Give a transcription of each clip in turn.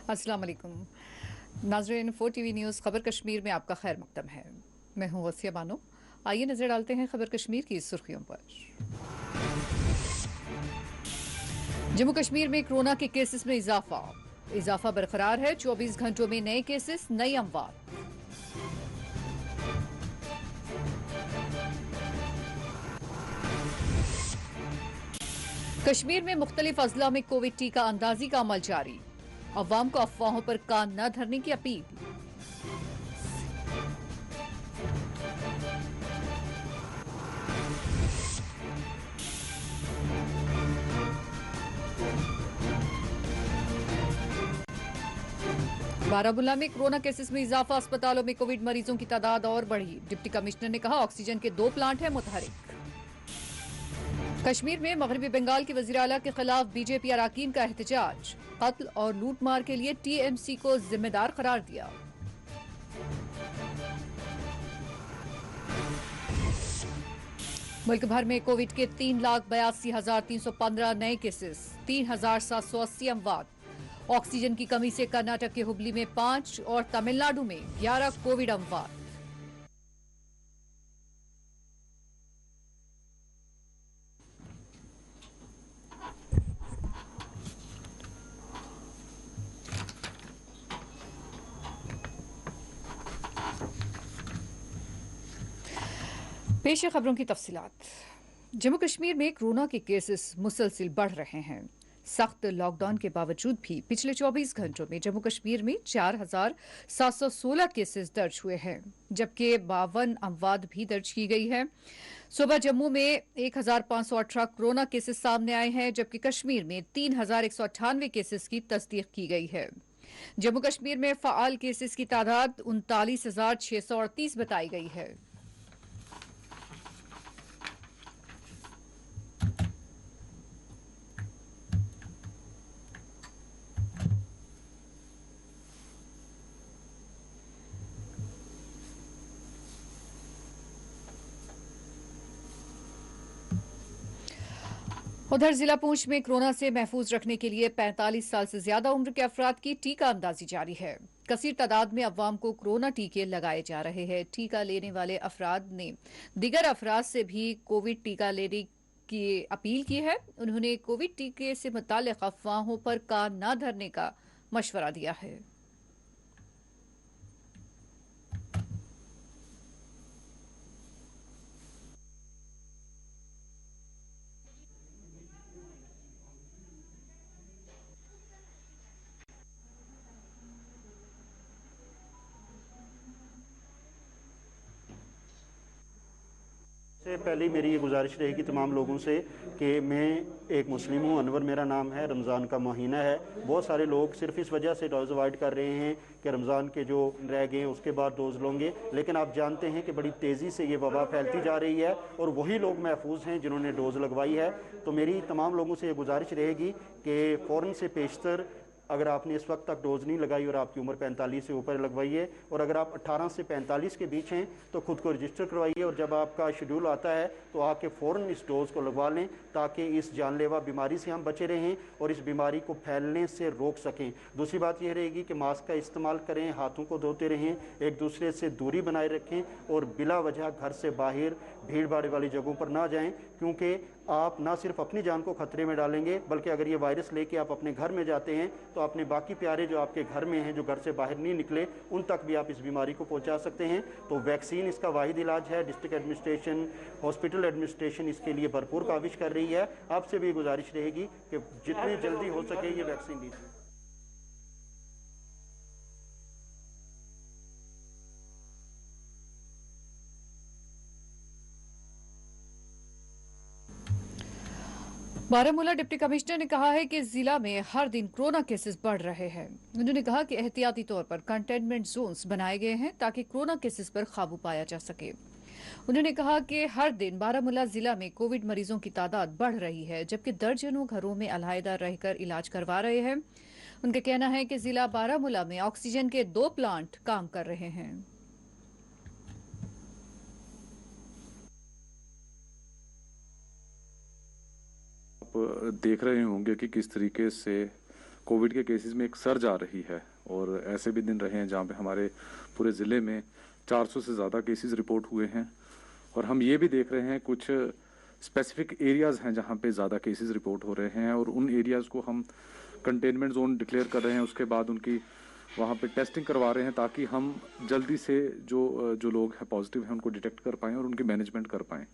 अस्सलाम वालेकुम नाज़रीन, 4 टीवी न्यूज़ खबर कश्मीर में आपका खैर मकदम है। मैं हूं वसिया बानो। आइए नजर डालते हैं खबर कश्मीर की सुर्खियों पर। जम्मू कश्मीर में कोरोना के केसेस में इजाफा बरकरार है। 24 घंटों में नए केसेस, नई अमवात। कश्मीर में मुख्तलिफ अजला में कोविड टीका अंदाजी का अमल जारी। अवाम को अफवाहों पर कान न धरने की अपील। बारामूला में कोरोना केसेस में इजाफा, अस्पतालों में कोविड मरीजों की तादाद और बढ़ी। डिप्टी कमिश्नर ने कहा ऑक्सीजन के 2 प्लांट हैं मुतहरिक। कश्मीर में मगरबी बंगाल के वजीर आला के खिलाफ बीजेपी अरकान का एहतजाज। कत्ल और लूटमार के लिए टीएमसी को जिम्मेदार करार दिया। मुल्क भर में कोविड के 3,82,315 नए केसेस, 3,780 अमवात। ऑक्सीजन की कमी से कर्नाटक के हुबली में 5 और तमिलनाडु में 11 कोविड अमवात। पेश है खबरों की तफसीलात। जम्मू कश्मीर में कोरोना के केसेस मुसलसिल बढ़ रहे हैं। सख्त लॉकडाउन के बावजूद भी पिछले 24 घंटों में जम्मू कश्मीर में 4,716 केसेस दर्ज हुए हैं, जबकि 52 अमवात भी दर्ज की गई है। सुबह जम्मू में 1,518 कोरोना केसेस सामने आए हैं, जबकि कश्मीर में 3,198 केसेस की तस्दीक की गई है। जम्मू कश्मीर में फाल केसेस की तादाद 39,638 बताई गई है। उधर जिला पूंछ में कोरोना से महफूज रखने के लिए 45 साल से ज्यादा उम्र के अफराद की टीका अंदाजी जारी है। कसीर तादाद में अवाम को कोरोना टीके लगाए जा रहे हैं। टीका लेने वाले अफराद ने दीगर अफराद से भी कोविड टीका लेने की अपील की है। उन्होंने कोविड टीके से मुताल्लिक अफवाहों पर कान न धरने का मशवरा दिया है। से पहले मेरी ये गुजारिश रहेगी तमाम लोगों से कि मैं एक मुस्लिम हूँ, अनवर मेरा नाम है, रमज़ान का महीना है। बहुत सारे लोग सिर्फ इस वजह से डोज अवॉइड कर रहे हैं कि रमज़ान के जो रह गए उसके बाद डोज लेंगे, लेकिन आप जानते हैं कि बड़ी तेज़ी से ये वबा फैलती जा रही है और वही लोग महफूज हैं जिन्होंने डोज लगवाई है। तो मेरी तमाम लोगों से ये गुजारिश रहेगी कि फ़ौरन से पेशतर अगर आपने इस वक्त तक डोज नहीं लगाई और आपकी उम्र 45 से ऊपर लगवाइए, और अगर आप 18 से 45 के बीच हैं तो खुद को रजिस्टर करवाइए, और जब आपका शेड्यूल आता है तो आके फ़ौरन इस डोज़ को लगवा लें ताकि इस जानलेवा बीमारी से हम बचे रहें और इस बीमारी को फैलने से रोक सकें। दूसरी बात यह रहेगी कि मास्क का इस्तेमाल करें, हाथों को धोते रहें, एक दूसरे से दूरी बनाए रखें और बिला वजह घर से बाहर भीड़ भाड़ वाली जगहों पर ना जाएं, क्योंकि आप ना सिर्फ अपनी जान को खतरे में डालेंगे बल्कि अगर ये वायरस लेके आप अपने घर में जाते हैं तो अपने बाकी प्यारे जो आपके घर में हैं, जो घर से बाहर नहीं निकले, उन तक भी आप इस बीमारी को पहुंचा सकते हैं। तो वैक्सीन इसका वाहिद इलाज है। डिस्ट्रिक्ट एडमिनिस्ट्रेशन, हॉस्पिटल एडमिनिस्ट्रेशन इसके लिए भरपूर काविश कर रही है। आपसे भी गुजारिश रहेगी कि जितनी जल्दी हो सके ये वैक्सीन लीजिए। बारामूला डिप्टी कमिश्नर ने कहा है कि जिला में हर दिन कोरोना केसेस बढ़ रहे हैं। उन्होंने कहा कि एहतियाती तौर पर कंटेनमेंट जोन्स बनाए गए हैं ताकि कोरोना केसेस पर काबू पाया जा सके। उन्होंने कहा कि हर दिन बारामूला जिला में कोविड मरीजों की तादाद बढ़ रही है, जबकि दर्जनों घरों में अलहदा रहकर इलाज करवा रहे हैं। उनका कहना है कि जिला बारामूला में ऑक्सीजन के 2 प्लांट काम कर रहे हैं। आप देख रहे होंगे कि किस तरीके से कोविड के केसेस में एक सर्ज आ रही है और ऐसे भी दिन रहे हैं जहाँ पे हमारे पूरे ज़िले में 400 से ज़्यादा केसेस रिपोर्ट हुए हैं। और हम ये भी देख रहे हैं कुछ स्पेसिफिक एरियाज़ हैं जहाँ पे ज़्यादा केसेस रिपोर्ट हो रहे हैं और उन एरियाज़ को हम कंटेनमेंट जोन डिक्लेयर कर रहे हैं। उसके बाद उनकी वहाँ पे टेस्टिंग करवा रहे हैं ताकि हम जल्दी से जो लोग हैं पॉजिटिव हैं उनको डिटेक्ट कर पाएँ और उनकी मैनेजमेंट कर पाएँ।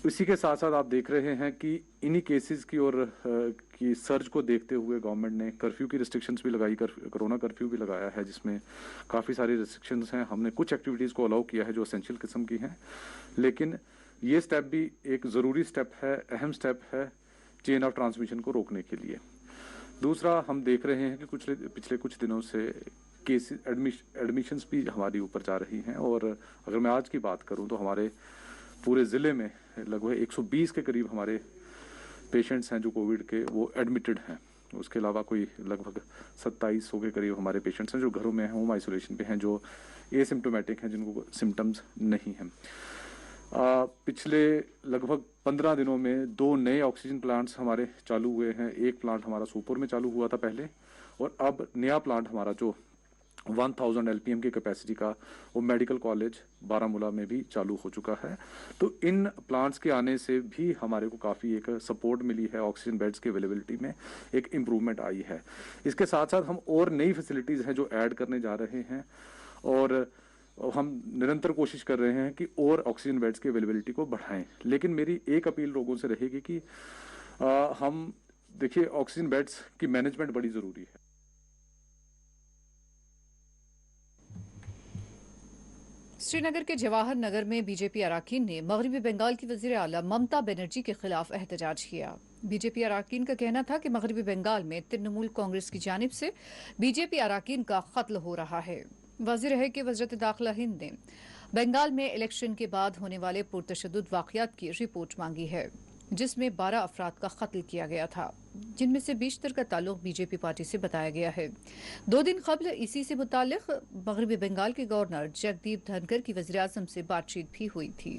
इसी के साथ साथ आप देख रहे हैं कि इन्हीं केसेस की और की सर्ज को देखते हुए गवर्नमेंट ने कर्फ्यू की रिस्ट्रिक्शंस भी लगाई, कोरोना कर्फ्यू भी लगाया है जिसमें काफ़ी सारी रिस्ट्रिक्शंस हैं। हमने कुछ एक्टिविटीज़ को अलाउ किया है जो एसेंशियल किस्म की हैं, लेकिन ये स्टेप भी एक ज़रूरी स्टेप है, अहम स्टेप है चेन ऑफ ट्रांसमिशन को रोकने के लिए। दूसरा, हम देख रहे हैं कि पिछले कुछ दिनों से केसेस एडमिशंस भी हमारी ऊपर जा रही हैं और अगर मैं आज की बात करूं तो हमारे पूरे ज़िले में लगभग 120 के करीब हमारे पेशेंट्स हैं जो कोविड के वो एडमिटेड हैं। उसके अलावा कोई लगभग 2700 के करीब हमारे पेशेंट्स हैं जो घरों में हैं, होम आइसोलेशन पे हैं, जो एसिम्प्टोमेटिक हैं, जिनको सिम्टम्स नहीं हैं। पिछले लगभग 15 दिनों में 2 नए ऑक्सीजन प्लांट्स हमारे चालू हुए हैं। एक प्लांट हमारा सोपोर में चालू हुआ था पहले और अब नया प्लांट हमारा जो 1000 LPM की कैपेसिटी का वो मेडिकल कॉलेज बारामूला में भी चालू हो चुका है। तो इन प्लांट्स के आने से भी हमारे को काफ़ी एक सपोर्ट मिली है, ऑक्सीजन बेड्स की अवेलेबिलिटी में एक इम्प्रूवमेंट आई है। इसके साथ साथ हम और नई फैसिलिटीज़ हैं जो ऐड करने जा रहे हैं और हम निरंतर कोशिश कर रहे हैं कि और ऑक्सीजन बेड्स की अवेलेबिलिटी को बढ़ाएं। लेकिन मेरी एक अपील लोगों से रहेगी कि हम देखिए ऑक्सीजन बेड्स की मैनेजमेंट बड़ी ज़रूरी है। श्रीनगर के जवाहर नगर में बीजेपी अरकान ने मगरबी बंगाल की वजीर आला ममता बनर्जी के खिलाफ एहतजाज किया। बीजेपी अरकान का कहना था कि मगरबी बंगाल में तृणमूल कांग्रेस की जानिब से बीजेपी अरकान का कत्ल हो रहा है। वाज़ेह है कि वज़रत दाखिला हिंद ने बंगाल में इलेक्शन के बाद होने वाले पुरतशद्दुद वाक़यात की रिपोर्ट मांगी है, जिसमें 12 अफराद का कत्ल किया गया था, जिनमें से 20 का ताल्लुक बीजेपी पार्टी से बताया गया है। 2 दिन कबल इसी से मुताल्लिक मगरबी बंगाल के गवर्नर जगदीप धनखड़ की वज़ीर आज़म से बातचीत भी हुई थी।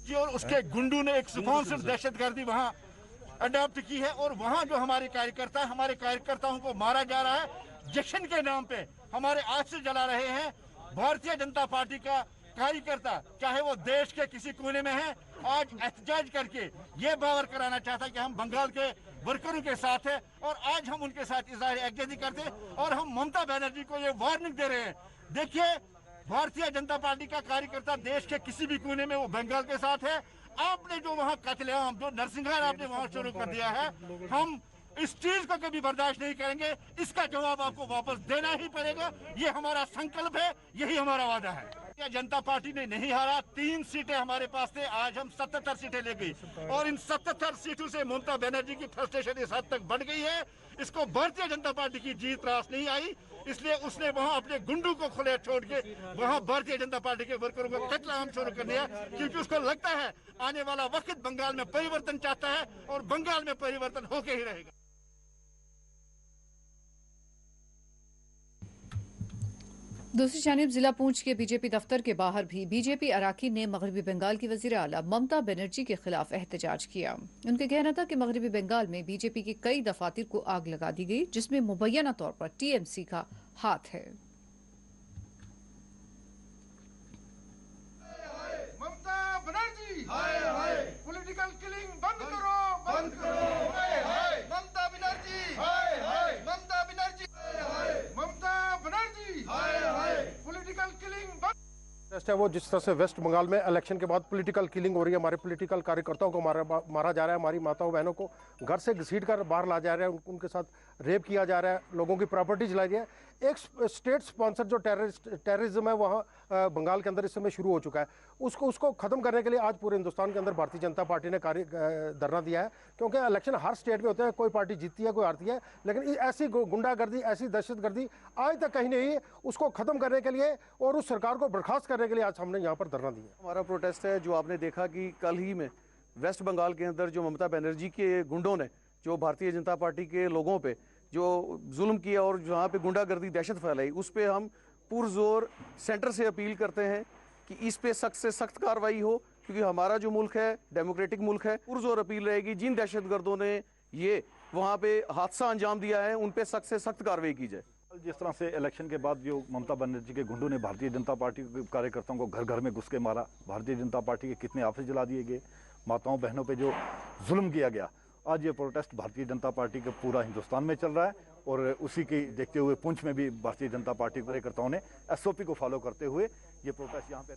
जी और उसके गुंडू ने एक स्पॉन्सर्ड दहशतगर्दी वहां अडॉप्ट की है और वहां जो हमारे कार्यकर्ताओं को मारा जा रहा है जश्न के नाम पे, हमारे आज से जला रहे हैं। भारतीय जनता पार्टी का कार्यकर्ता चाहे वो देश के किसी कोने में है, आज एहतजाज करके ये बावर कराना चाहता है कि हम बंगाल के वर्करों के साथ है और आज हम उनके साथ इज़हार यकजहती करते और हम ममता बनर्जी को ये वार्निंग दे रहे हैं। देखिए, भारतीय जनता पार्टी का कार्यकर्ता देश के किसी भी कोने में वो बंगाल के साथ है। आपने जो वहाँ कत्लेआम, जो नरसिंहार आपने वहाँ शुरू कर दिया है, हम इस चीज को कभी बर्दाश्त नहीं करेंगे। इसका जवाब आपको वापस देना ही पड़ेगा। ये हमारा संकल्प है, यही हमारा वादा है। जनता पार्टी ने नहीं हारा, 3 सीटें हमारे पास थे, आज हम 77 सीटें ले गई और इन 77 सीटों से ममता बनर्जी की फ्रस्ट्रेशन इस हद तक बढ़ गई है। इसको भारतीय जनता पार्टी की जीत रास नहीं आई, इसलिए उसने वहां अपने गुंडों को खुले छोड़ के वहां भारतीय जनता पार्टी के वर्करों को कत्लेआम शुरू कर दिया, क्योंकि उसको लगता है आने वाला वक्त बंगाल में परिवर्तन चाहता है और बंगाल में परिवर्तन होके ही रहेगा। दूसरी जानिब जिला पूंछ के बीजेपी दफ्तर के बाहर भी बीजेपी अरकान ने मगरबी बंगाल की वज़ीर आला ममता बनर्जी के खिलाफ एहतजाज किया। उनका कहना था कि मगरबी बंगाल में बीजेपी के कई दफातर को आग लगा दी गई, जिसमें मुबैना तौर पर टीएमसी का हाथ है। ममता बनर्जी, पॉलिटिकल किलिंग बंद करो, बंद करो। ममता बनर्जी, ममता बनर्जी, ममता बनर्जी, पॉलिटिकल किलिंग बंद। है वो जिस तरह से वेस्ट बंगाल में इलेक्शन के बाद पॉलिटिकल किलिंग हो रही है, हमारे पॉलिटिकल कार्यकर्ताओं को मारा जा रहा है, हमारी माताओं बहनों को घर से घसीट कर बाहर ला जा रहा है, उनके साथ रेप किया जा रहा है, लोगों की प्रॉपर्टी जलाई जा रही है। एक स्टेट स्पॉन्सर जो टेररिज्म है वहाँ बंगाल के अंदर इस समय शुरू हो चुका है। उसको ख़त्म करने के लिए आज पूरे हिंदुस्तान के अंदर भारतीय जनता पार्टी ने धरना दिया है, क्योंकि इलेक्शन हर स्टेट में होते हैं, कोई पार्टी जीतती है कोई हारती है, लेकिन ऐसी गुंडागर्दी, ऐसी दहशतगर्दी आज तक कहीं नहीं। उसको ख़त्म करने के लिए और उस सरकार को बर्खास्त करने के लिए आज हमने यहाँ पर धरना दिया। हमारा प्रोटेस्ट है जो आपने देखा कि कल ही में वेस्ट बंगाल के अंदर जो ममता बनर्जी के गुंडों ने जो भारतीय जनता पार्टी के लोगों पे जो जुल्म किया और जहाँ पे गुंडागर्दी दहशत फैलाई, उस पर हम पुरजोर सेंटर से अपील करते हैं कि इस पे सख्त से सख्त कार्रवाई हो, क्योंकि हमारा जो मुल्क है डेमोक्रेटिक मुल्क है। पुरजोर अपील रहेगी जिन दहशतगर्दों ने ये वहाँ पे हादसा अंजाम दिया है उन पे सख्त से सख्त कार्रवाई की जाए। जिस तरह से इलेक्शन के बाद जो ममता बनर्जी के गुंडों ने भारतीय जनता पार्टी के कार्यकर्ताओं को घर घर में घुस के मारा, भारतीय जनता पार्टी के कितने ऑफिस जला दिए गए, माताओं बहनों पे जो जुल्म किया गया, आज ये प्रोटेस्ट भारतीय जनता पार्टी के पूरा हिंदुस्तान में चल रहा है। और उसी की देखते हुए पुंछ में भी भारतीय जनता पार्टी कार्यकर्ताओं ने SOP को फॉलो करते हुए ये प्रोटेस्ट यहाँ पे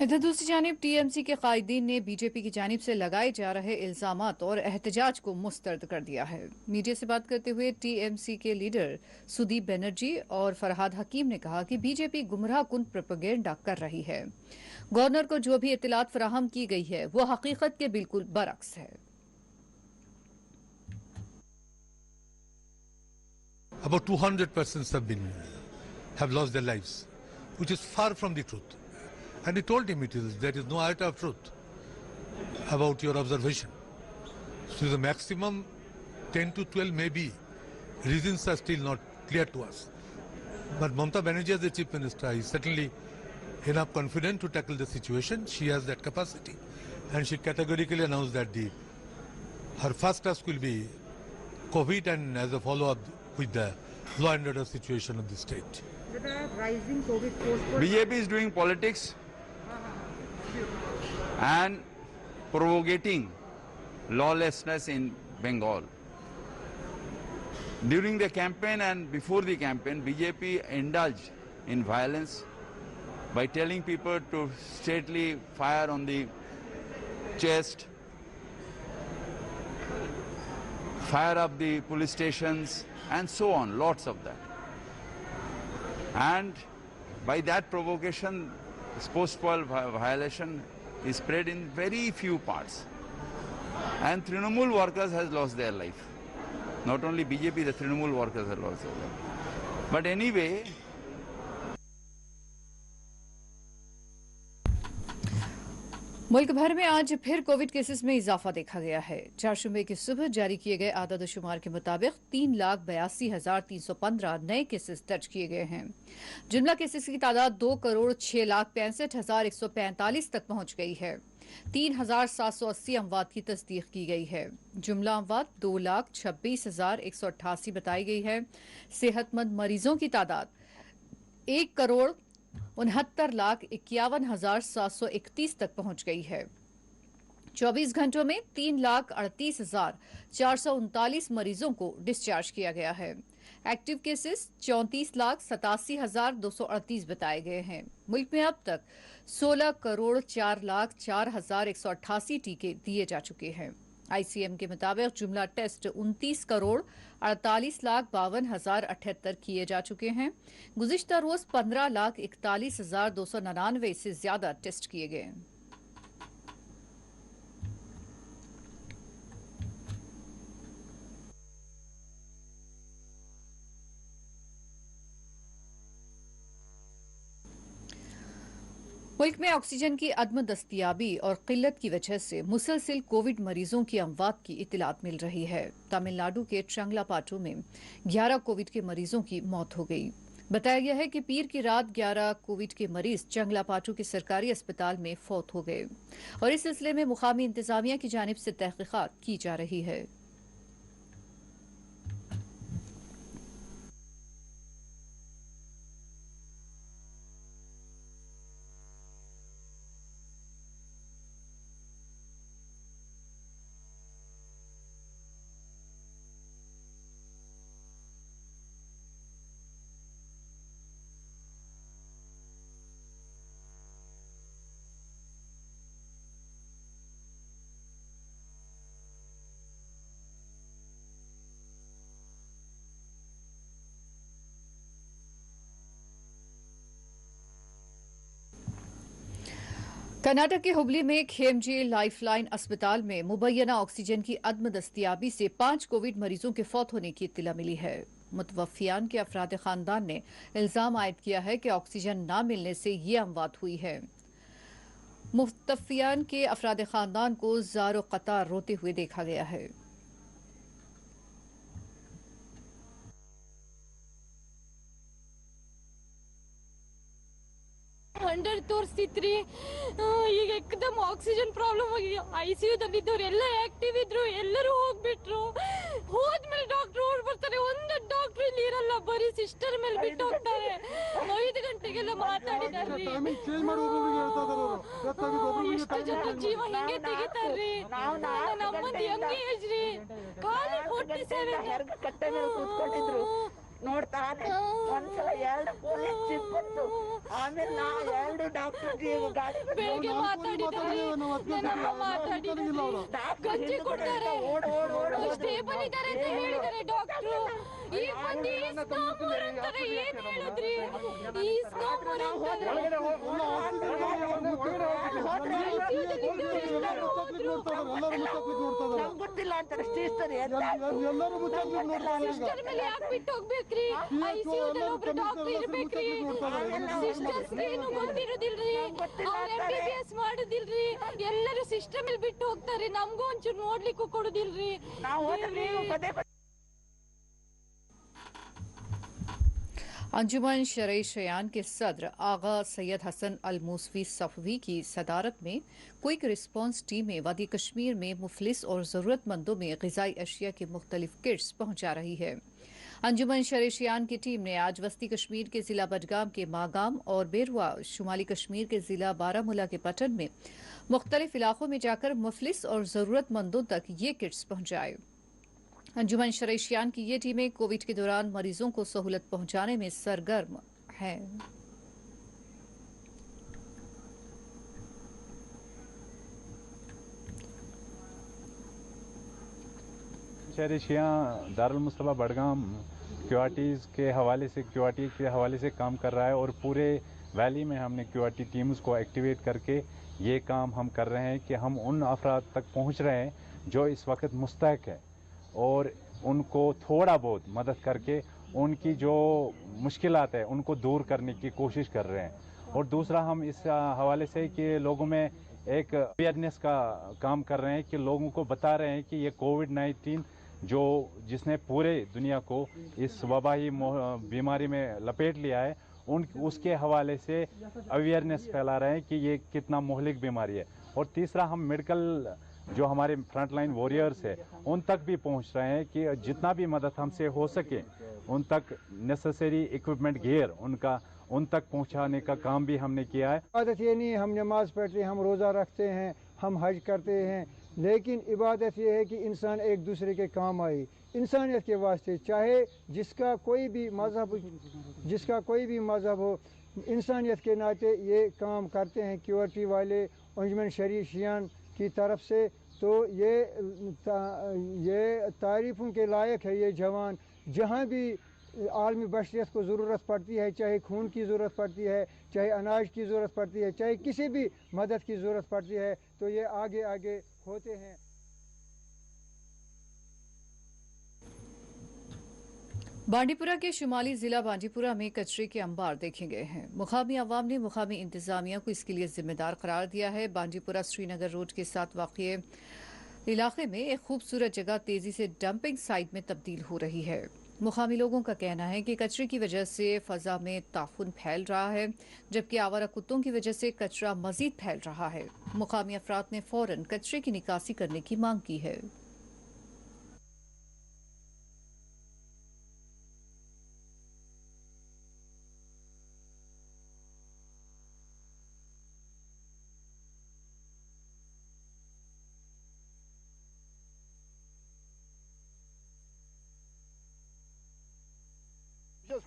इधर दूसरी जानिब TMC के कायदीन ने बीजेपी की जानिब से लगाए जा रहे इल्जामात और एहतजाज को मुस्तरद कर दिया है। मीडिया से बात करते हुए TMC के लीडर सुदीप बनर्जी और फरहाद हकीम ने कहा कि बीजेपी गुमराह कुन प्रोपेगेंडा कर रही है। गवर्नर को जो भी इत्तलात फराहम की गई है वो हकीकत के बिल्कुल बरक्स है। About 200 persons have lost their lives, which is far from the truth. And he told him there is no iota of truth about your observation. So the maximum 10 to 12 maybe. Reasons are still not clear to us. But Mamata Banerjee as the Chief Minister is certainly enough confident to tackle the situation. She has that capacity. And she categorically announced that her first task will be COVID and as a follow-up with the law and order situation of the state. Rising COVID post. BJP is doing politics and provoking lawlessness in Bengal. During the campaign and before the campaign, BJP indulged in violence by telling people to straightly fire on the chest, fire up the police stations, and so on, lots of that. And by that provocation, this post-poll violation is spread in very few parts. And Trinamool workers has lost their life. Not only BJP, the Trinamool workers have lost their life. But anyway, मुल्क भर में आज फिर Covid cases में इजाफा देखा गया है। चारशंबे की सुबह जारी किए गए आदाद-ओ-शुमार के मुताबिक 3,82,315 नए केसेस दर्ज किए गए हैं। जुमला केसेस की तादाद 2,06,65,145 तक पहुंच गई है। 3,780 अमवात की तस्दीक की गई है। जुमला अमवात 2,26,188 बताई गई है। सेहतमंद मरीजों की तादाद 1,69,51,731 तक पहुंच गई है। 24 घंटों में 3,38,439 मरीजों को डिस्चार्ज किया गया है। एक्टिव केसेस 34,87,238 बताए गए हैं। मुल्क में अब तक 16,04,04,188 टीके दिए जा चुके हैं। ICM के मुताबिक जुमला टेस्ट 29,48,52,078 किए जा चुके हैं। गुज़िश्ता रोज 15,41,299 से ज्यादा टेस्ट किए गए। मुल्क में ऑक्सीजन की अदम दस्तयाबी और किल्लत की वजह से मुसलसिल कोविड मरीजों की अमवात की इतलात मिल रही है। तमिलनाडु के चंगलापाटू में 11 कोविड के मरीजों की मौत हो गई। बताया गया है कि पीर की रात 11 कोविड के मरीज चंगलापाटू के सरकारी अस्पताल में फौत हो गए और इस सिलसिले में मुकामी इंतजामिया की जानिब से तहकीकात की जा रही है। कर्नाटक के हुबली में खेमजे लाइफलाइन अस्पताल में मुबैना ऑक्सीजन की अदम दस्तियाबी से 5 कोविड मरीजों के फौत होने की इत्तला मिली है। मुतवफ़ियान के अफराद खानदान ने इल्जाम आयद किया है कि ऑक्सीजन न मिलने से ये अमवात हुई है। मुतवफ़ियान के अफराद खानदान को ज़ारो कतार रोते हुए देखा गया है। ಅಂಡರ್ ತೋರಿಸ್ತಿತ್ರಿ ಈಗ ಏಕದಮ್ ಆಕ್ಸಿಜನ್ ಪ್ರಾಬ್ಲಮ್ ಆಗಿ ಐಸಿಯುದಲ್ಲಿ ಇದ್ದವ್ರು ಎಲ್ಲ ಆಕ್ಟಿವ್ ಇದ್ರು, ಎಲ್ಲರೂ ಹೋಗ್ಬಿಟ್ರು. ಹೋದ್ಮೇಲೆ ಡಾಕ್ಟರ್ ಓಡ್ ಬರ್ತಾರೆ, ಒಂದು ಡಾಕ್ಟರ್ ಇಲ್ಲಿ ಇರಲ್ಲ, ಬರೀ ಸಿಸ್ಟರ್ ಮೇಲೆ ಬಿಟ್ಟು ಹೋಗ್ತಾರೆ. 5 ಗಂಟೆಗೆಲ್ಲ ಮಾತಾಡಿದಾರ್ರಿ. ಎಷ್ಟು ಜನ ಜೀವ ಹಿಂಗೆ ತೆಗಿತಾರ್ರಿ. ನಮ್ಮ ಅಮ್ಮಂದು ಯಂಗ್ ಏಜ್ ರೀ, ಖಾಲಿ 47 ಕಟ್ಟೆ ಮೇಲೆ ಕೂತ್ಕೊಂಡಿದ್ರು. ನೋಡ್ತಾನೆ ಒಂದ್ಸಲ 2 ಪೊಲೀಸ್ ಜೀಪ್ ಬಂತು, ಆಮೇಲೆ ನಾ 2 ಡಾಕ್ಟರ್ ಗಾಡಿ ಬೆಳಗ್ಗೆ ಮಾತಾಡಿದ್ದಾರೆ, ಗಂಜಿ ಕೊಡ್ತಾರೆ, ಸ್ಟೇಬಲ್ ಇದ್ದಾರೆ ಅಂತ ಹೇಳಿದ್ದಾರೆ ಡಾಕ್ಟ್ರು. ಈ ಮಂದಿ ಸ್ನೋಮೋರ್ ಅಂತಾರೆ, ಏನ್ ಹೇಳಿದ್ರಿ? ಈ ಸ್ನೋಮೋರ್ ಅಂತಾರೆ. ನಮ್ಗೆ ಗೊತ್ತಿಲ್ಲ ಅಂತಾರೆ ಸಿಸ್ಟರ್ ಮೇಲೆ ಯಾಕೆ ಬಿಟ್ಟು ಹೋಗ್ಬೇಕ್ರಿ? ಐಸಿಯುದಲ್ಲಿ ಒಬ್ರು ಡಾಕ್ಟರ್ ಇರ್ಬೇಕ್ರಿ, ಸಿಸ್ಟರ್ಸ್ ಏನು ಗೊತ್ತಿರೋದಿಲ್ರಿ, ಅವ್ರು MBBS ಮಾಡೋದಿಲ್ರಿ, ಎಲ್ಲರೂ ಸಿಸ್ಟಮ್ ಅಲ್ಲಿ ಬಿಟ್ಟು ಹೋಗ್ತಾರೆ. ನಮಗೂ ಒಂಚೂರು ನೋಡ್ಲಿಕ್ಕೂ ಕೊಡೋದಿಲ್ರಿ. अंजुमन शरई शयान के सदर आगा सैयद हसन अल मूसवी सफवी की सदारत में क्विक रिस्पांस टीमें वादी कश्मीर में मुफलिस और ज़रूरतमंदों में ग़िज़ाई अशिया के मुख्तलिफ किट्स पहुंचा रही है। अंजुमन शरई शयान की टीम ने आज वस्ती कश्मीर के जिला बडगाम के मागाम और बेरुआ, शुमाली कश्मीर के जिला बारामूला के पटन में मुख्तलिफ इलाकों में जाकर मुफलिस और ज़रूरतमंदों तक ये किट्स पहुंचाए। अंजुमन शरई शयान की ये टीमें कोविड के दौरान मरीजों को सहूलत पहुंचाने में सरगर्म हैं। शहरी शिया दारुल मुस्तफा बडगाम क्यूआरटीज़ के हवाले से काम कर रहा है और पूरे वैली में हमने क्यूआरटी टीम्स को एक्टिवेट करके ये काम हम कर रहे हैं कि हम उन अफराद तक पहुंच रहे हैं जो इस वक्त मुस्तहक है और उनको थोड़ा बहुत मदद करके उनकी जो मुश्किलात है उनको दूर करने की कोशिश कर रहे हैं। और दूसरा हम इस हवाले से कि लोगों में एक अवेयरनेस का काम कर रहे हैं कि लोगों को बता रहे हैं कि ये कोविड-19 जिसने पूरे दुनिया को इस वबाई बीमारी में लपेट लिया है उसके हवाले से अवेयरनेस फैला रहे हैं कि ये कितना मोहलिक बीमारी है। और तीसरा हम मेडिकल जो हमारे फ्रंटलाइन वॉरियर्स है उन तक भी पहुंच रहे हैं कि जितना भी मदद हमसे हो सके उन तक नेसेसरी इक्विपमेंट गियर उन तक पहुंचाने का काम भी हमने किया है। इबादत ये नहीं हम नमाज पढ़ते हैं, हम रोज़ा रखते हैं, हम हज करते हैं, लेकिन इबादत ये है कि इंसान एक दूसरे के काम आए, इंसानियत के वास्ते, चाहे जिसका कोई भी मज़हब हो, इंसानियत के नाते ये काम करते हैं क्यूआरटी वाले अंजुमन शरई शियान की तरफ से। तो ये तारीफ़ों के लायक है ये जवान। जहाँ भी आलमी बशरियत को ज़रूरत पड़ती है, चाहे खून की ज़रूरत पड़ती है, चाहे अनाज की ज़रूरत पड़ती है, चाहे किसी भी मदद की ज़रूरत पड़ती है, तो ये आगे आगे होते हैं। बांडीपुरा के शुमाली जिला बांडीपुरा में कचरे के अंबार देखे गए हैं। मुकामी अवाम ने मुकामी इंतजामिया को इसके लिए जिम्मेदार करार दिया है। बांडीपुरा श्रीनगर रोड के साथ वाक़िए इलाके में एक खूबसूरत जगह तेजी से डंपिंग साइट में तब्दील हो रही है। मुकामी लोगों का कहना है कि कचरे की वजह से फ़ज़ा में ताफुन फैल रहा है, जबकि आवारा कुत्तों की वजह से कचरा मजीद फैल रहा है। मुकामी अफराद ने फौरन कचरे की निकासी करने की मांग की है।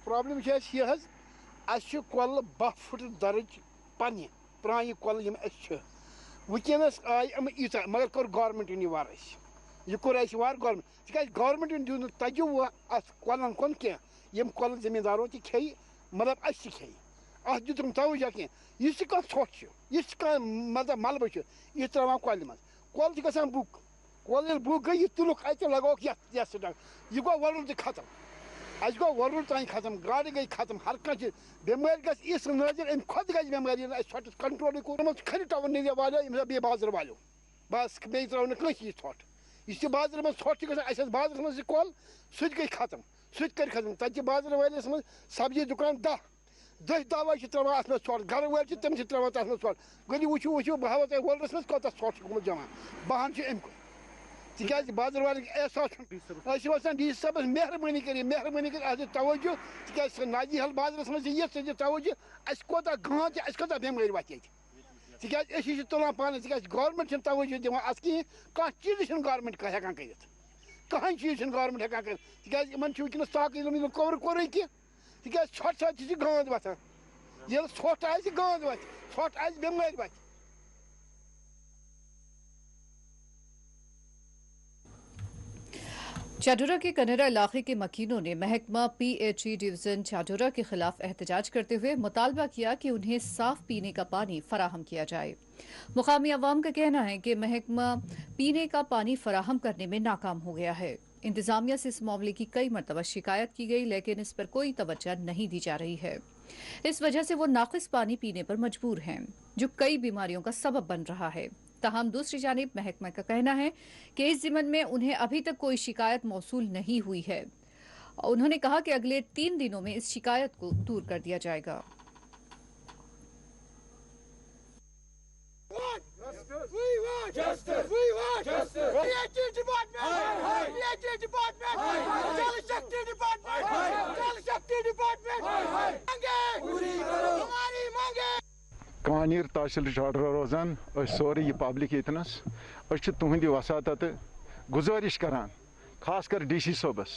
प्रॉब्लम यह कल 10 फुट दर्ज पन्ने प्रान कल वनस आय ईच मगर कोर गवर्नमेंट यह वार यह कोर वार गवर्नमेंट तक गवर्नमेंट दू तजुव अत कलन कुन कह कल जमींदारों खे मतलब खे अत दितुम तवज्जो कह यह कह ोट यह कह मतलब मलबह यह त्रावान कल मज कल गसान बुक कल बुक गई यह तुलुक अत लगोक यह गो वरुल तो खत्म अस गो वरुल तान खत्म गाड़ी गई खत्म हर कह बेमारी गई इस नजर अम खुद गई बेमारी ोटस कंट्रोल खरी टाउन नजर वालो बे बाजार वालो बस बे त्रो कस यह ोट इस बाजार मज ोट गस बाजार मज कल सह गई खत्म सह कर खत्म तक बाजार वालिस मज सब्जी दुकान 10 दवा त्रावान अत मे ोट घर वाल तम त्रावान तथ मे ोट गली वो वो बह हाव तुम वल्डस मज कत ोट गुत जमा बहान अम तिज बाजार वाले एहसास डी सी साहब मेहरबानी कर तवज्जो तिज नाजी हल बाजारस मज ये तवज्जो अस कोता गां अस कोता बेमारी वत तिज तुलान पान गवर्नमेंट तवज्जो दिवान अत कहें कह चीज गवर्नमेंट हेकान कर कहें चीज गवर्नमेंट हेकान कर तिज इन वनस ताक कवर कोर कह तिज ोट सत गांद वतान ये ोट आ गांद वत ोट आ बेमारी वत चाडोरा के कनेरा इलाके के मकीनों ने महकमा PHE डिवीजन चाडोरा के खिलाफ एहतजाज करते हुए मुतालबा किया कि उन्हें साफ पीने का पानी फराहम किया जाए। मुकामी अवाम का कहना है कि महकमा पीने का पानी फराहम करने में नाकाम हो गया है। इंतजामिया से इस मामले की कई मरतबा शिकायत की गई, लेकिन इस पर कोई तवज्जो नहीं दी जा रही है। इस वजह से वो नाकिस पानी पीने पर मजबूर हैं, जो कई बीमारियों का सबब बन रहा है। ताहम दूसरी जानिब महकमा का कहना है कि इस जिम्मन में उन्हें अभी तक कोई शिकायत मौसूल नहीं हुई है। उन्होंने कहा कि अगले 3 दिनों में इस शिकायत को दूर कर दिया जाएगा। कानीर तहसील चाडरा रोजान सोरे यह पब्लिक यतनस तुहद वसात गुजारिश करान खास कर DC सोबस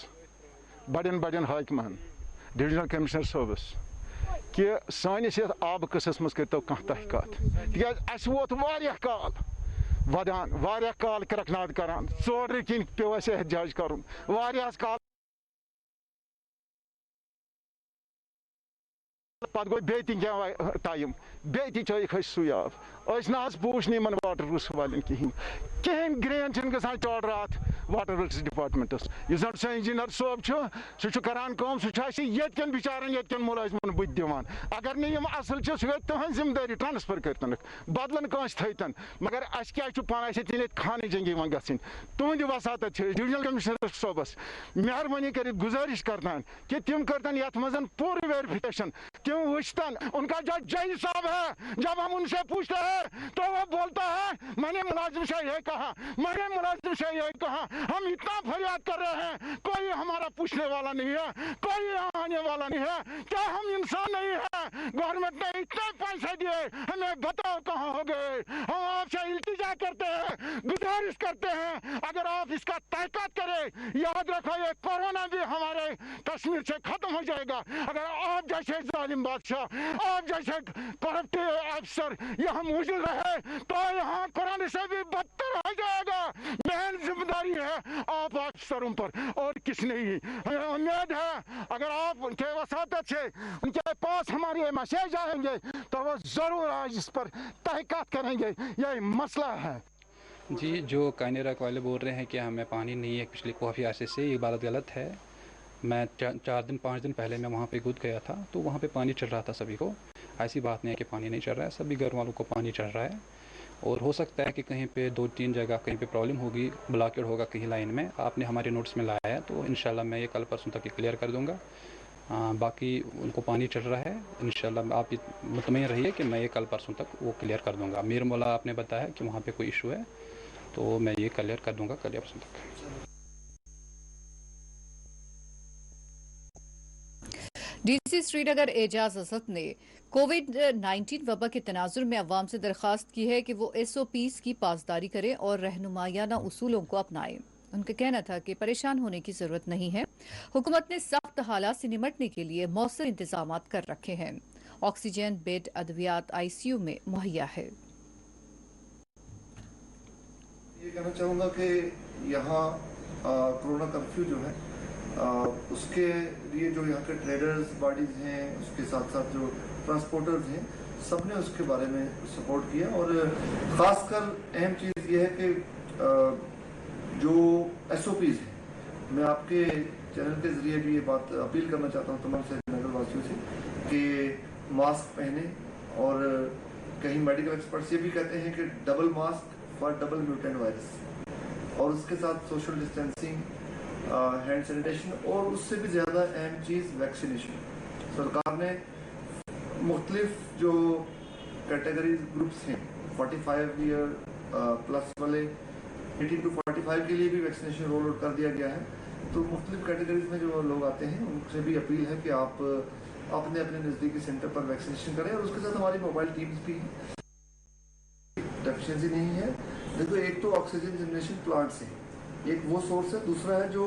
बड़न बड़न हाकिमन डिविजनल कमिश्नर सोबस कि सानिस ये आब कस मज करो कह तहकीकात तिज वोत वारिया काल वदान वारिया काल करकनाद करान 4 किन पे एहतजाज कर वारिया काल पत गो बे टाइम बे खस सुई आब ना पूछने इन वाटर वर्क्स वाले कहें ग्रेन गसान चाडरा अत वाटर वर्क्स डिपार्टमेंटस जन सा इंजीनियर सोब सह करान ये बिचारन ये मुलाजमन बुत दिवान अगर नम असल सह तुहद जिम्मेदारी ट्रांसफर कर बदलन कस थन मगर अस क्या पान तीन खाने जंगी वन गि तुहद वसात डिविजनल कमिश्नर सोबस मेहरबानी कर गुजारिश करतान कि तिम करतन ये मज पूरी वेरिफिकेशन तिम वुचतन उनका जो जज साहब है जब हम उनसे पूछते हैं तो वो बोलता है मैंने मुलाजिम से यही कहा, मैंने मुलाजिम से यही कहा। हम इतना फरियाद कर रहे हैं, कोई हमारा पूछने वाला नहीं है, कोई यहाँ आने वाला नहीं है। क्या हम इंसान नहीं है? गवर्नमेंट ने इतने पैसे दिए, हमें बताओ कहाँ हो गए। हम आपसे इल्तिजा करते हैं, गुजारिश करते हैं, अगर आप इसका तहकीकात करें। याद रखो ये कोरोना भी हमारे कश्मीर से खत्म हो जाएगा अगर आप जैसे जालिम बादशाह, आप जैसे करप्ट अफसर यहाँ मौजूद रहे तो यहाँ कोरोना से भी बदतर हो जाएगा। मेन जिम्मेदारी है आप अफसरों पर और किस नहीं। हमें उम्मीद है अगर आप उनके वसातत से उनके पास हमारे मैसेज आएंगे तो वो जरूर आज इस पर तहकीकात करेंगे। यही मसला है। जी, जो कायनेरा वाले बोल रहे हैं कि हमें पानी नहीं है पिछले काफ़ी अरसे से, ये बात गलत है। मैं 4-5 दिन पहले मैं वहाँ पे कूद गया था तो वहाँ पे पानी चल रहा था सभी को। ऐसी बात नहीं है कि पानी नहीं चल रहा है, सभी घर वालों को पानी चल रहा है। और हो सकता है कि कहीं पे 2-3 जगह कहीं पे प्रॉब्लम होगी, ब्लॉकेड होगा कहीं लाइन में। आपने हमारे नोट्स में लाया है तो इंशाल्लाह मैं ये कल परसों तक क्लियर कर दूँगा। बाकी उनको पानी चल रहा है, इंशाल्लाह आप मुतमईन रहिए कि मैं ये कल परसों तक वो क्लियर कर दूँगा। मीर मौला आपने बताया कि वहाँ पर कोई इशू है तो मैं ये क्लियर कर दूँगा कल परसों तक। DC श्रीनगर एजाज असद ने कोविड-19 वबा के तनाजुर में अवाम से दरख्वास्त की है कि वो SOPs की पासदारी करें और रहनुमायाना उसूलों को अपनाएं। उनका कहना था कि परेशान होने की जरूरत नहीं है, हुकूमत ने सख्त हालात से निमटने के लिए मौसर इंतजाम कर रखे हैं। ऑक्सीजन बेड अद्वियात ICU में मुहैया है। ये कहना चाहूँगा कि यहाँ कोरोना कर्फ्यू जो है उसके लिए जो यहाँ के ट्रेडर्स बॉडीज़ हैं, उसके साथ साथ जो ट्रांसपोर्टर्स हैं, सब ने उसके बारे में सपोर्ट किया। और ख़ासकर अहम चीज़ ये है कि जो SOPs हैं, मैं आपके चैनल के ज़रिए भी ये बात अपील करना चाहता हूँ तमाम श्रीनगर वासियों से कि मास्क पहने। और कहीं मेडिकल एक्सपर्ट्स ये भी कहते हैं कि double mask for double mutant virus, और उसके साथ सोशल डिस्टेंसिंग, हैंड सैनिटेशन, और उससे भी ज़्यादा अहम चीज़ वैक्सीनेशन। सरकार ने मुख्तलिफ जो कैटेगरी ग्रुप्स हैं, 45 ईयर प्लस वाले, 18 to 45 के लिए भी वैक्सीनेशन रोल आउट कर दिया गया है। तो मुख्तलिफ कैटेगरीज में जो लोग आते हैं उनसे भी अपील है कि आप अपने अपने नज़दीकी सेंटर पर वैक्सीनेशन करें। और उसके साथ हमारी मोबाइल टीम्स भी डेफिशिएंसी नहीं है। देखो, एक तो ऑक्सीजन जनरेशन प्लांट्स हैं, एक वो सोर्स है, दूसरा है जो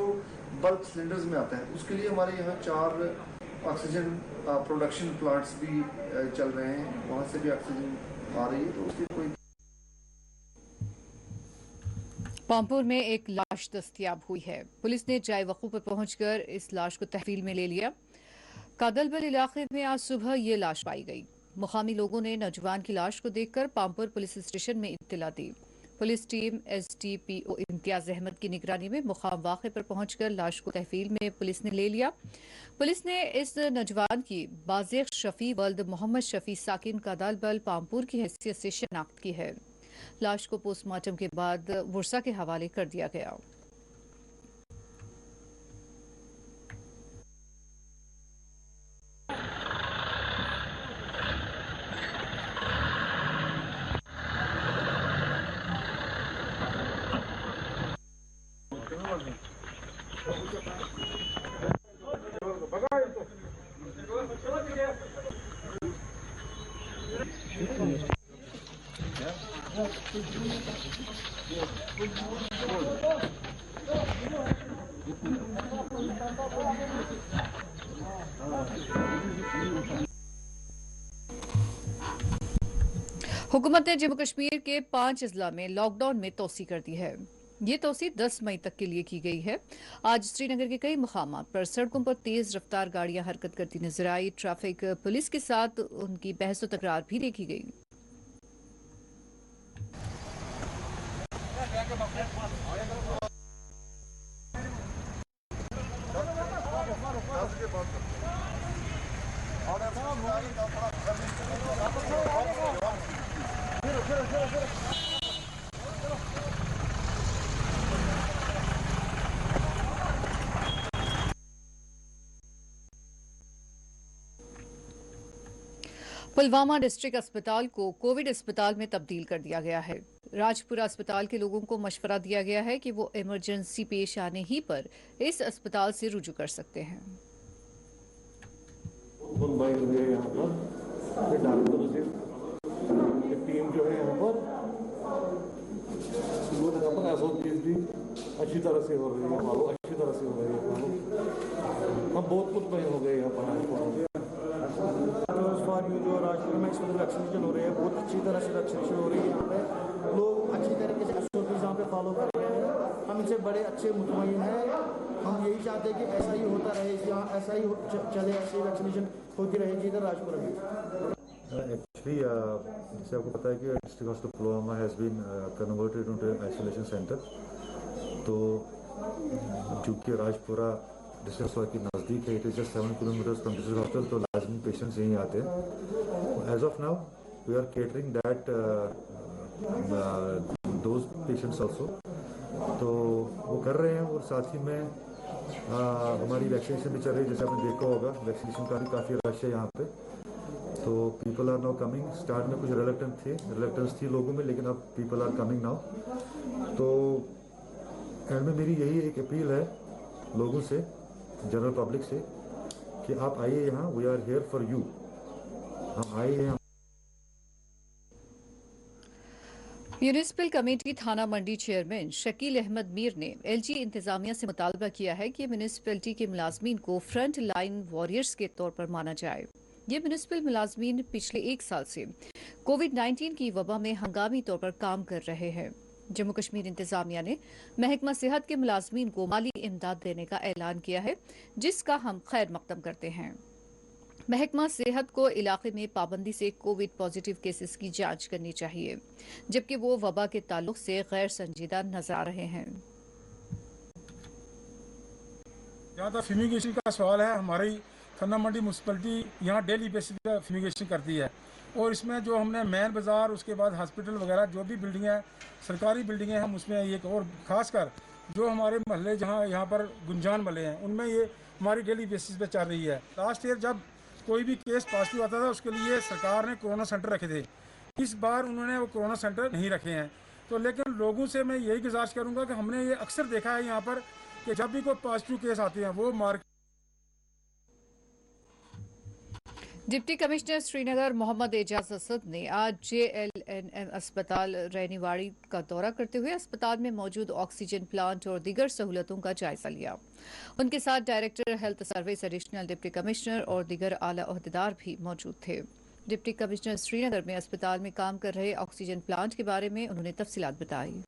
बल्क सिलेंडर्स में आता है। उसके लिए हमारे यहाँ 4 ऑक्सीजन प्रोडक्शन प्लांट्स भी चल रहे हैं, वहाँ से भी ऑक्सीजन आ रही है। तो उसकी कोई पामपुर में एक लाश दस्तयाब हुई है। पुलिस ने जाए वक़ूफ़ पर पहुंचकर इस लाश को तहवील में ले लिया। कादलबल इलाके में आज सुबह ये लाश पाई गई। मुकामी लोगों ने नौजवान की लाश को देखकर पामपुर पुलिस स्टेशन में इत्तला दी। Police team SDPO Imtiyaz Ahmad की निगरानी में मुकाम वाक़े पर पहुंचकर लाश को तहवील में पुलिस ने ले लिया। पुलिस ने इस नौजवान की बाज़िक़ शफी वल्द मोहम्मद शफी साकिन कादलबल पामपुर की हैसियत से शनाख्त की है। लाश को पोस्टमार्टम के बाद वर्सा के हवाले कर दिया गया। हुकूमत ने जम्मू कश्मीर के 5 अजला में लॉकडाउन में तोसी कर दी है। ये तोसी 10 मई तक के लिए की गई है। आज श्रीनगर के कई मकामात पर सड़कों पर तेज रफ्तार गाड़ियां हरकत करती नजर आई। ट्रैफिक पुलिस के साथ उनकी बहस व तकरार भी देखी गई। पुलवामा डिस्ट्रिक्ट अस्पताल को कोविड अस्पताल में तब्दील कर दिया गया है। राजपुरा अस्पताल के लोगों को मशवरा दिया गया है कि वो इमरजेंसी पेश आने ही पर इस अस्पताल से रुजू कर सकते हैं। टीम जो है यहाँ पर भी अच्छी तरह से हो रही है, अच्छी तरह से हो रही है। हम बहुत कुछ नहीं हो गए यहाँ पर। जो राजपुर में इस वक्त वैक्सीनेशन हो रही है, बहुत अच्छी तरह से वैक्सीनेशन हो रही है। यहाँ पे लोग अच्छी तरीके से SOPs यहाँ पे फॉलो कर रहे हैं। हम इनसे बड़े अच्छे मुतमईन हैं। हम यही चाहते हैं कि ऐसा ही होता रहे, यहाँ ऐसा ही चले, ऐसे ही वैक्सीनेशन होती रहेगी इधर राजपुर में। Actually, जैसे आपको पता है कि district hospital Pulwama has been converted into isolation centre. तो चूँकि राजपुरा डिस्ट्रिक्ट हॉस्पिटल के नज़दीक है, it is just 7 kilometres from district hospital, तो लाजमी पेशेंट्स यहीं आते हैं। As of now we are catering that those patients also, तो वो कर रहे हैं। और साथ ही में हमारी वैक्सीनेशन भी चल रही है। जैसे आपने देखा होगा, वैक्सीनेशन का भी काफ़ी रश है यहाँ पे। तो people are now coming. Start में कुछ रिलेक्टेंस थी लोगों में, लेकिन अब पीपल आर कमिंग नाउ। तो एंड में मेरी यही एक अपील है लोगों से, जनरल पब्लिक से, कि आप आइए यहाँ, we are here for you. हम आए हैं। Municipal committee Thana Mandi chairman Shakeel Ahmed Mir ने LG इंतजामिया से मुतालबा किया है कि म्यूनिसिपैलिटी के मुलाजमीन को फ्रंट लाइन वॉरियर्स के तौर पर माना जाए। ये म्यूनिसिपल मुलाजमीन पिछले 1 साल से कोविड-19 की वबा में हंगामी तौर पर काम कर रहे हैं। जम्मू कश्मीर इंतजामिया ने महकमा सेहत के मुलाजमीन को माली इमदाद देने का ऐलान किया है, जिसका हम खैर मकदम करते हैं। महकमा सेहत को इलाके में पाबंदी से कोविड पॉजिटिव केसेस की जांच करनी चाहिए, जबकि वो वबा के ताल्लुक से गैर संजीदा नजर आ रहे हैं। यहाँ तक फ्यूमिगेशन का सवाल है, हमारी खन्ना मंडी म्यूनसिपलिटी यहाँ डेली बेसिस पे फ्यूमिगेशन करती है और इसमें जो हमने मैन बाज़ार, उसके बाद हॉस्पिटल वगैरह जो भी बिल्डिंग है, सरकारी बिल्डिंगें, हम उसमें ये और ख़ासकर जो हमारे महल्ले जहाँ यहाँ पर गुंजान महल्ले हैं उनमें ये हमारी डेली बेसिस पे चल रही है। लास्ट ईयर जब कोई भी केस पॉजिटिव आता था उसके लिए सरकार ने कोरोना सेंटर रखे थे, इस बार उन्होंने वो कोरोना सेंटर नहीं रखे हैं। तो लेकिन लोगों से मैं यही गुजारिश करूँगा कि हमने ये अक्सर देखा है यहाँ पर कि जब भी कोई पॉजिटिव केस आते हैं वो market. Deputy commissioner Srinagar Mohammad Ajaz Asad ने आज JLNM अस्पताल रैनीवाड़ी का दौरा करते हुए अस्पताल में मौजूद ऑक्सीजन प्लांट और दीगर सहूलतों का जायजा लिया। उनके साथ director health service, additional deputy commissioner और दीगर आला ओहदेदार भी मौजूद थे। डिप्टी कमिश्नर श्रीनगर में अस्पताल में काम कर रहे ऑक्सीजन प्लांट के बारे में उन्होंने तफसीलात बताई।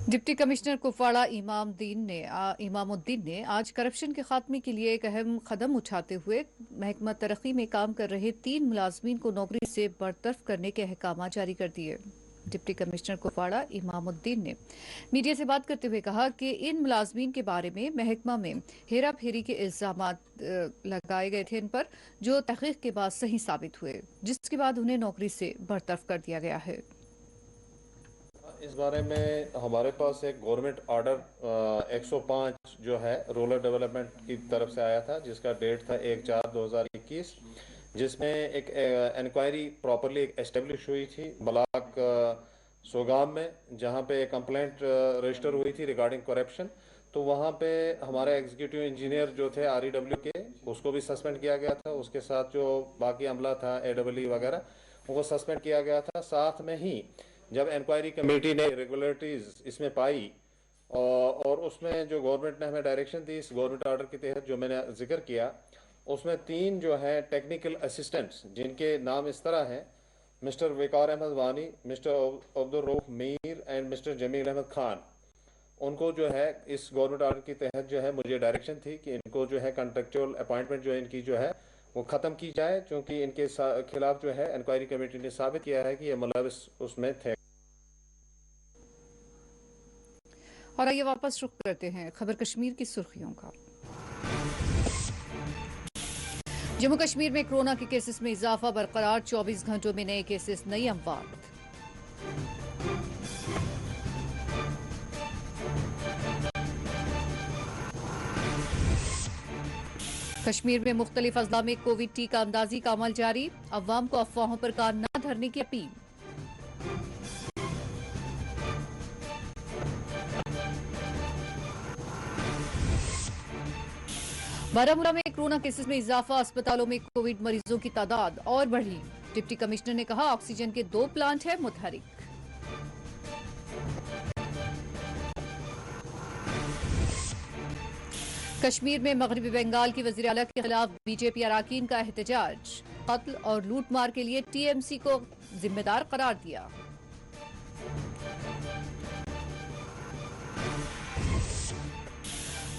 डिप्टी कमिश्नर कुपवाड़ा इमामुद्दीन ने आज करप्शन के खात्मे के लिए एक अहम कदम उठाते हुए महकमा तरक्की में काम कर रहे 3 मुलाजमीन को नौकरी से बरतरफ करने के अहकाम जारी कर दिए। डिप्टी कमिश्नर कुपवाड़ा इमामुद्दीन ने मीडिया से बात करते हुए कहा कि इन मुलाजमीन के बारे में महकमा में हेरा फेरी के इल्जाम लगाए गए थे इन पर, जो तहकीक के बाद सही साबित हुए, जिसके बाद उन्हें नौकरी से बरतरफ कर दिया गया है। इस बारे में हमारे पास एक गवर्नमेंट ऑर्डर 105 जो है रूरल डेवलपमेंट की तरफ से आया था, जिसका डेट था 1/4/2021, जिसमें एक इंक्वायरी प्रॉपरली एस्टेब्लिश हुई थी ब्लॉक सोगाम में, जहां पे कंप्लेंट रजिस्टर हुई थी रिगार्डिंग करप्शन। तो वहां पे हमारे एग्जीक्यूटिव इंजीनियर जो थे REW के, उसको भी सस्पेंड किया गया था। उसके साथ जो बाकी अमला था AEE वगैरह, उनको सस्पेंड किया गया था। साथ में ही जब इंक्वायरी कमेटी ने रेगुलरिटीज इसमें पाई और उसमें जो गवर्नमेंट ने हमें डायरेक्शन दी, इस गवर्नमेंट ऑर्डर के तहत जो मैंने जिक्र किया, उसमें 3 जो है टेक्निकल असिस्टेंट्स, जिनके नाम इस तरह हैं, mister Waqar Ahmed Wani, mister Abdul Rauf Mir and mister Jameel Ahmed Khan, उनको जो है इस गवर्नमेंट ऑर्डर के तहत जो है मुझे डायरेक्शन थी कि इनको जो है कॉन्ट्रेक्चुअल अपॉइंटमेंट जो है इनकी जो है वो ख़त्म की जाए, क्योंकि इनके खिलाफ जो है इंक्वायरी कमेटी ने साबित किया है कि ये मुलविस उसमें थे। और आइए वापस रुख करते हैं खबर कश्मीर की सुर्खियों का। जम्मू कश्मीर में कोरोना के केसेस में इजाफा बरकरार, 24 घंटों में नए केसेस, नई अमवात। कश्मीर में मुख्तलिफ अजला में कोविड टीका अंदाजी का अमल जारी, अवाम को अफवाहों पर कान न धरने की अपील। बारामूला में कोरोना केसेस में इजाफा, अस्पतालों में कोविड मरीजों की तादाद और बढ़ी। डिप्टी कमिश्नर ने कहा ऑक्सीजन के 2 प्लांट हैं मुतहरिक। कश्मीर में मगरबी बंगाल की वजीर आला के खिलाफ बीजेपी अरकान का एहतजाज, कत्ल और लूटमार के लिए TMC को जिम्मेदार करार दिया।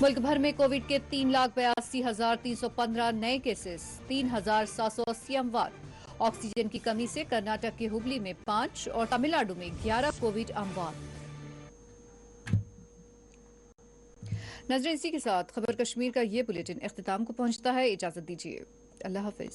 मुल्क भर में कोविड के 3,82,315 नए केसेस, 3,780 अमवात। ऑक्सीजन की कमी से कर्नाटक के हुबली में 5 और तमिलनाडु में 11 कोविड अमवात। नजरें इसी के साथ खबर कश्मीर का ये बुलेटिन इख्तिताम को पहुंचता है। इजाजत दीजिए, अल्लाह हाफिज।